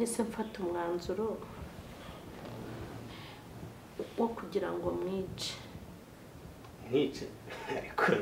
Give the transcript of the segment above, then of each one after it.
nahise mfata umwanzuro wo kugira ngo mwice. Mwice ariko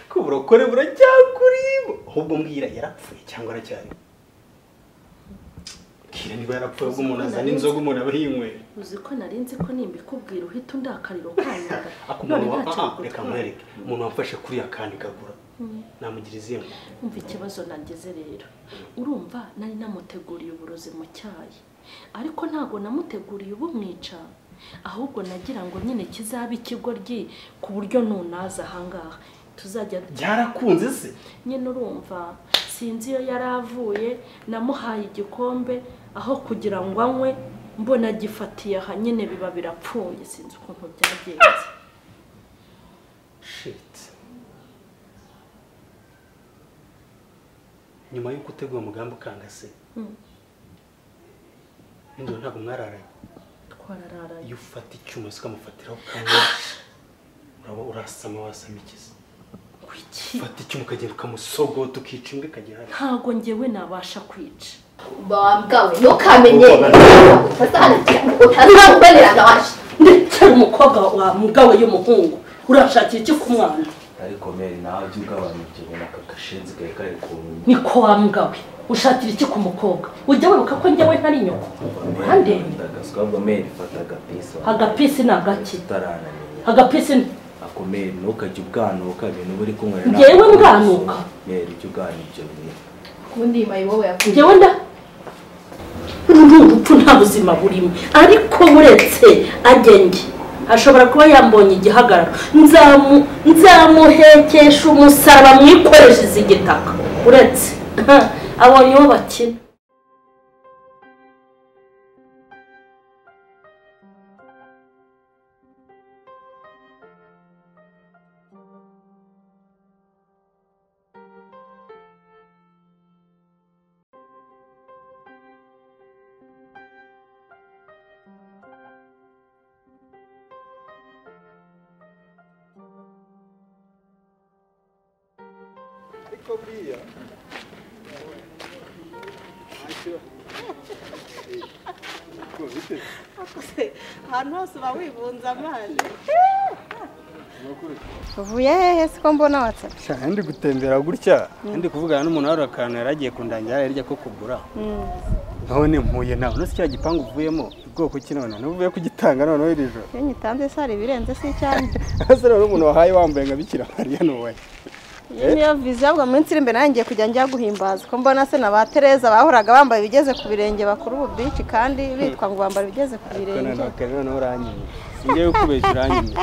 ko burokore buracyakurimo ahubwo mbwira yarapfuye cyangwa aracyari kira niba yarapfuye ubwo umuntu azana inzoga umuntu abahinywera uzi ko narinzi ko nimbikubwira uhita undakariro kanyanga reka mwereke umuntu wamfashe kuri akandi kagura namugirize umva ikibazo nageze rero urumva nari namuteguriye uburozi mu cyayi ariko ntago namuteguriye ubumwica ahubwo nagira ngo nyine kizabe ikigoryi ku buryo nunaza ahangaha tuzajya byarakunze se nyine urumva sinzi iyo yaravuye namuhaye igikombe aho kugira ngo anywe mbona gifatiye aha nyine biba birapfuye sinzi ukuntu byagenze. shit nyuma yo gutegura umugambi ukangase ndio ntabwo mwararaye twarararaye iyo ufata icyuma ukamufatiraho kamwe uraba urasama wasamikiza fata icyuma ukagenda ukamusogota ukica imbwa ikagera ntago ngewe nabasha kwica bambwawe ntukamenye utazamubonera nawaje ndetse umukobwa wa mugawe y'umuhungu urashakira iki ku mwana ariko meri nawe ujye ugabanyije ubona aka gashenzi kawe kari kuntu niko wa mugawe ushakira iki ku mukobwa ujya wibuka ko njyewe ntari nyoko kandi ndagaswabwo meri fata agapisi agapisi ni agaki utarananiye agapisi ako meri ntukajye ubwanuka ibintu buri kumwe njyewe mbwanuka meri ujye ugana ibyo bintu kundi mayibowe yakuye njyewe urupfu nta buzima burimo ariko buretse agenge ashobora kuba yambonye igihagararo nzamuhekesha umusaraba mwikoresheje igitaka uretse abonye uwo bakina. Cobria. ahantu hose uba wibunze amazi. Uvuye hehe siko mbona watsa? Ndi gutembera gutya ndi kuvugana n'umuntu wari akantu yaragiye kundangira yarya ko kugura. None mpuye nawe no cya gipangu uvuyemo ubwoko kinona nuvuye kugitanga none wirijo. Iyo nyitanze sari birenze se cyane. Ase rero umuntu wahaye wambaye ngabikira Maria no niyo viza bwa munsi imbere nangiye kujya njya guhimbaza ko mbona se na ba Tereza bahoraga bambaye bigeze ku birenge bakuru ubu bici kandi bitwa ngo bambara bigeze ku birenge. None uranyine ngiye kubeshya uranyine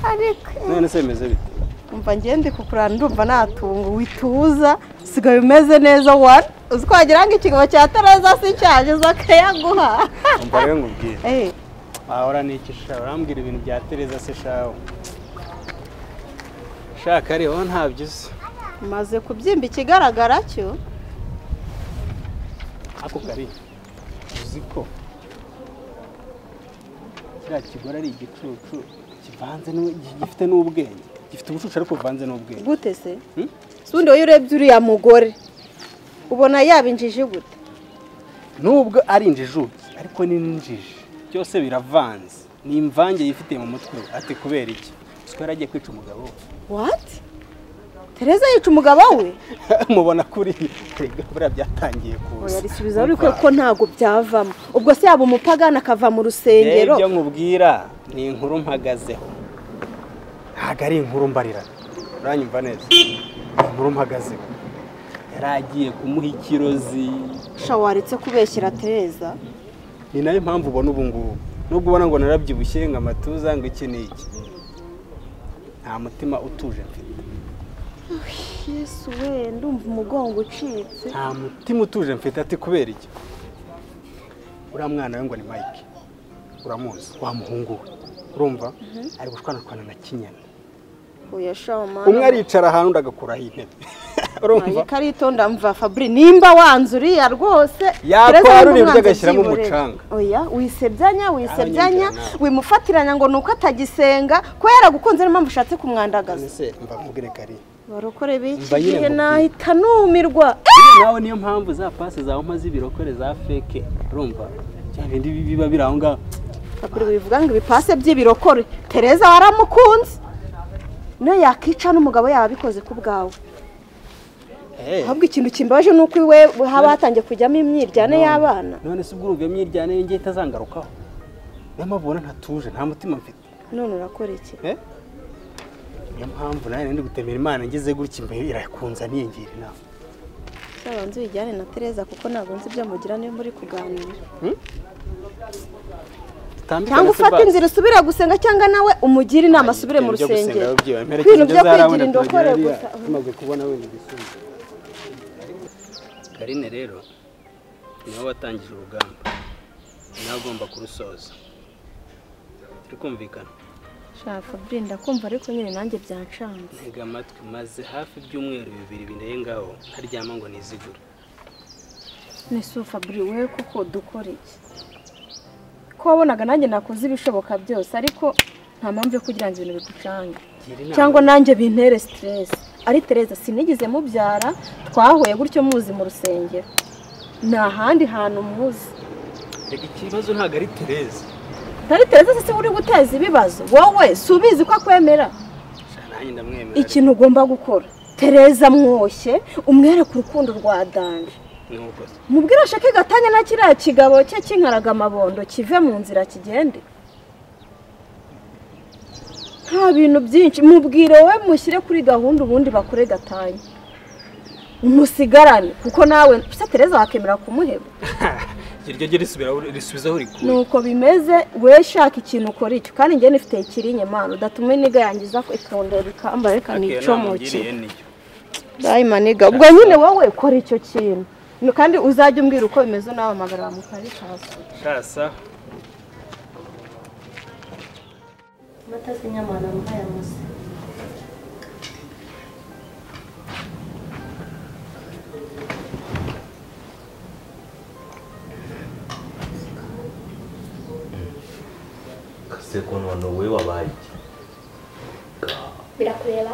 ariko none se meze bite umva ngende kukurana ndumva natunga wituza sigaye umeze neza wari uzwagira ngo ikigabo cya Tereza si cyageze akayaguha umva rero ngubwire ahora niki sha urambwira ibintu bya Tereza se shawo shaka ari ho ntabyize maze kubyimba ikigaragara cyo ako kari uziko kira kigora ari igicucu kivanze gifite n'ubwenge gifite ubucucu ariko vanze n'ubwenge gute se sundi wowe urebye uriya mugore ubona yabinjije gute nubwo ari injijuki ariko ni ninjije byose biravanze ni imvange yifite mu mutwe ati kubera iki twara agiye kwica umugabo what Tereza yica umugabo we mubona kuri bura byatangiye kuza yarisubiza ariko ko ntago byavamo ubwo se yaba umupagana akava mu rusengero ibyo nkubwira ni inkuru mpagazeho ntago ari inkuru mbarira uranyumva neza inkuru mpagazeho yaragiye kumuha ikirozi shawaritse kubeshyira Tereza ni nayo mpamvu ubona ubu ngubu nubwo ubona ngo narabyibushye ngo amatuza ngo iki n'iki nta mutima utuje mfite Yesu we ndumva umugongo ucitse nta mutima utuje mfite ati kubera iki uriya mwana we ngo ni Mike uramuzi wa muhungu we urumva ari gushwanakwana na Kinyana oya shama umwe aricara ahantu ndagakuraho intebe urumva karitonda mva Fabri nimba wanzuriya rwose yakora uri byagashyiramo umucanga oya wisebyanya wimufatiranya ngo nuko atagisenga ko yaragukunze n'impamvu ushatse kumwandagaza se mva mubwire kari barokore biki nahita numirwa nawe niyo mpamvu za pasi zawe maze ibirokore za feke urumva cyane bindi biba biri aho ngaho Fabri bivuga ngo ibipase by'ibirokore Tereza waramukunze niyo yakica n'umugabo yabikoze ku bwawe ahubwo ikintu kimbabaje nuko iwe haba hatangiye kujyamo imyiryane y'abana none se ubwo urumva imyiryane yongeye itazangarukaho n'amabona ntatuje nta mutima mfite none urakora iki niyo mpamvu nawe ndi gutemera Imana ngeze gutya imbere irakunzaniye ngira inama Sabanzu ijyane na Tereza kuko ntabwo nzi ibyo mugira niyo muri kuganira cyangwa ufata inzira usubira gusenga cyangwa nawe umugira inama asubire mu rusengero ibintu byo kwigira indokore gusa tumaze kubona wenda igisubizo Karine rero niwe watangije urugamba nawe ugomba kurusoza turi kumvikana Fabri ndakumva ariko nyine nanjye byancanze ntega amatwi maze hafi by'umweru bibiri bindeye ngaho ntaryama ngo nizigure Nesu Fabri wewe kuko dukora iki ko wabonaga nanjye nakoze ibishoboka byose ariko nta mpamvu yo kugira ngo ibintu bigucange cyangwa nanjye bintere stress ari Tereza sinigeze mubyara twahuye gutyo muzi mu rusengero nta handi hantu muzi reka ikibazo ntago ari Tereza Dari Tereza se uri guteza ibibazo wowe subizi ko akwemera nanjye ndamwemera ikintu ugomba gukora Tereza mwoshye umwereka urukundo rwa danje mubwira ashake gatanya na kiriya kigabo cye kinkaraga amabondo kive mu nzira kigende nta bintu byinshi mubwire wowe mushyire kuri gahunda ubundi bakore gatanya umusigarane kuko nawe se Tereza wakemera kumuheba iryo risubizaho rikuru nuko bimeze we shaka ikintu ukora icyo kandi njye nifite ikirinye mana udatume niga yangiza ko itondo bikamba reka nicomoke dai maniga ubwo nyine wowe ukora icyo kintu kandi uzajya umbwira uko bimeze nawe amagara mu kari kasa Matazi nyamana muhaya musa Seko none we wabaye birakureba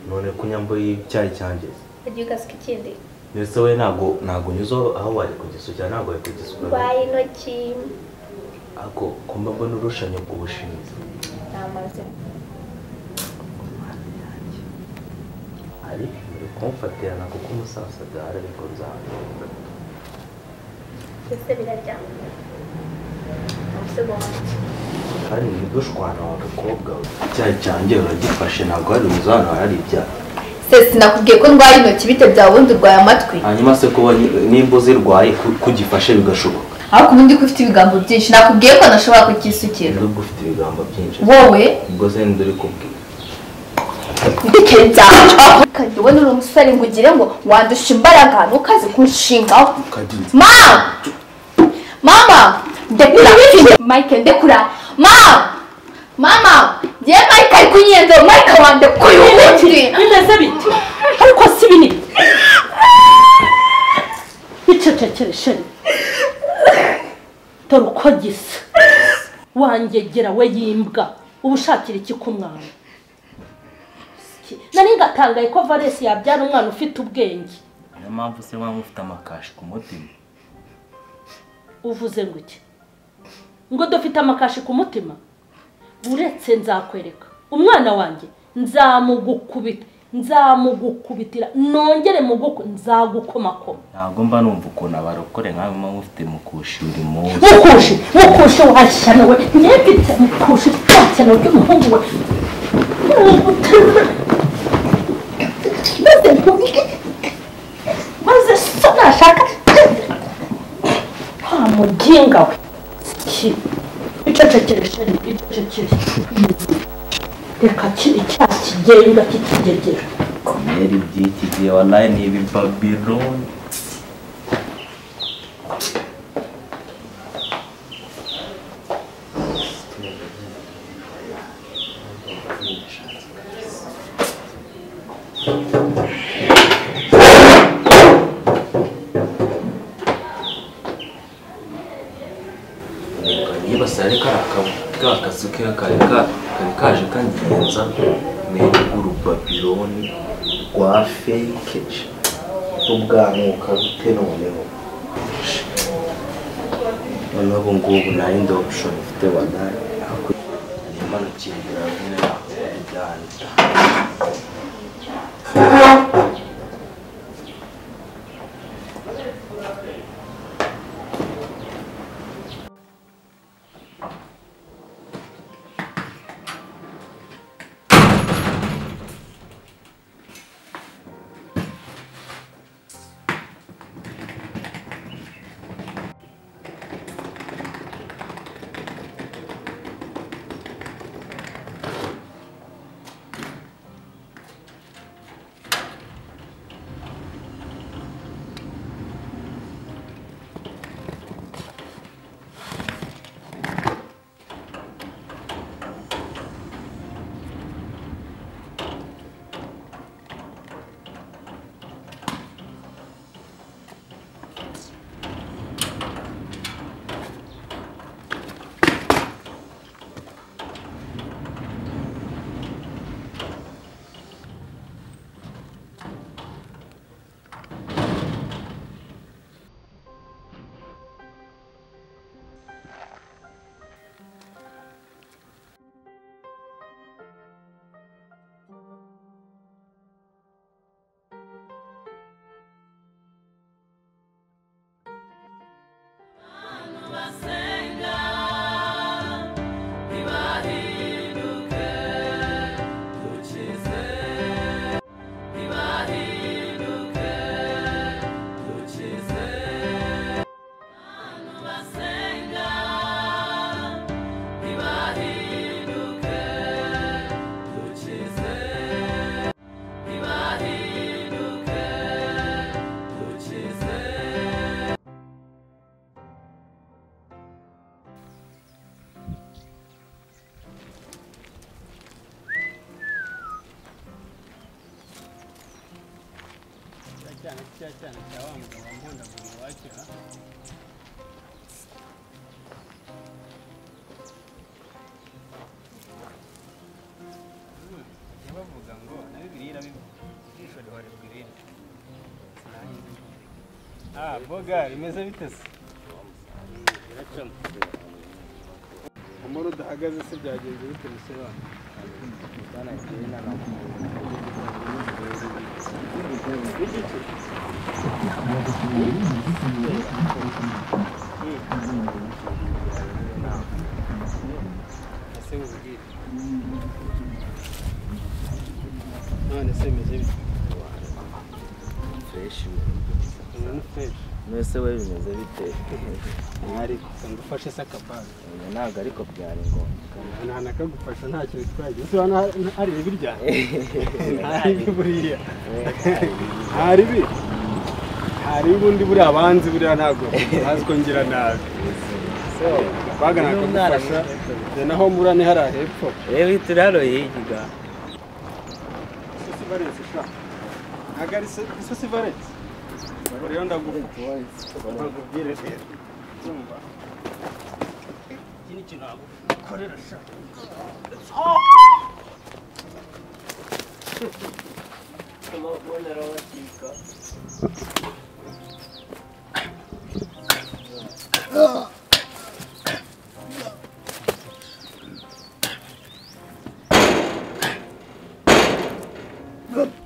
none kunyambo y'icyayi cyanjye agiye gasika ikindi ndetse we ntago nyuzo aho wari kugisukira ntago wari kugisukira bayi intoki ako kumba mbona urushanyo bw'ubushinzi namaze ari muri kumfatirana kuko umusaza byara ariko nzana ese birarya kandi nidushwana wagakobwa icyayi cyanjye uragifashe ntabwo hari umuzana hari ibyaha se sinakubwiye ko ndwaye intoki bite byawe ubundi urwaye amatwi hanyuma se kuba nimba uzirwaye kugifashe bigashoboka ariko ubundi ko ufite ibigambo byinshi nakubwiye ko nashobora kukisukira nubwo ufite ibigambo byinshi wowe ubwo se nduri kubwira ndikere byawe kandi ubona uri umusore ngo ugire ngo wandusha imbaraga ntukaze kunshingaho mama ndekura Mike ndekura mama ye Mike ari kunyenza Mike wande kuyubuti bimeze biti ariko si binini icecekere sheri dore uko gisa wangegera we yimbwa ubushakira iki ku mwana nari ngatangaye ko Valesi yabyara umwana ufite ubwenge niyo mpamvu se waba ufite amakashi ku mutima uvuze ngo iki ngo dufite amakashi ku mutima uretse nzakwereka umwana wanjye nzamugukubitira nongere nzagukomakoma ntabwo mba numva ukuntu abarokore nkawe muba mufite mukushi uri munsi mukushi washyana we nyefite mukushi washyana ry'umuhungu we maze so nashaka nta muginga we icecekere reka kiri cya kigenga kikigegera komeri by'iki gihe wallahi ni ibibabironi basare kazu ke kari kaje kangenza ni urubabironi rwa fake ubwamuka bute noneho ubu ngubu nta yindi option ufite wadari nimba nakingira nyine nakujyana cyane cya wa mugabo wampondagura wakira bavuga ngo na Bibiliya irabivuga ijisho rihore bwirinde boga rimeze bite se biracamo umuro udahagaze se byagenze bite museba bana jena na none se meze bite fresh mwese we bimeze bite ariko ngufashe se akabaga ntabwo ariko byari ngombwa nta nakagufasha ntacyo bitwaye ese wana ari ibirya hari buriya hari ubundi buri abanzi buriya ntabwo hazi ko ngira nabi baga nakagufasha naho murane hari hepfo turi hano higiga Sosi Valence sha agari Sosi Valence rero ndagufasha ndagubwire rero zumva iki kintu nagukorera sha amabonero watika Good.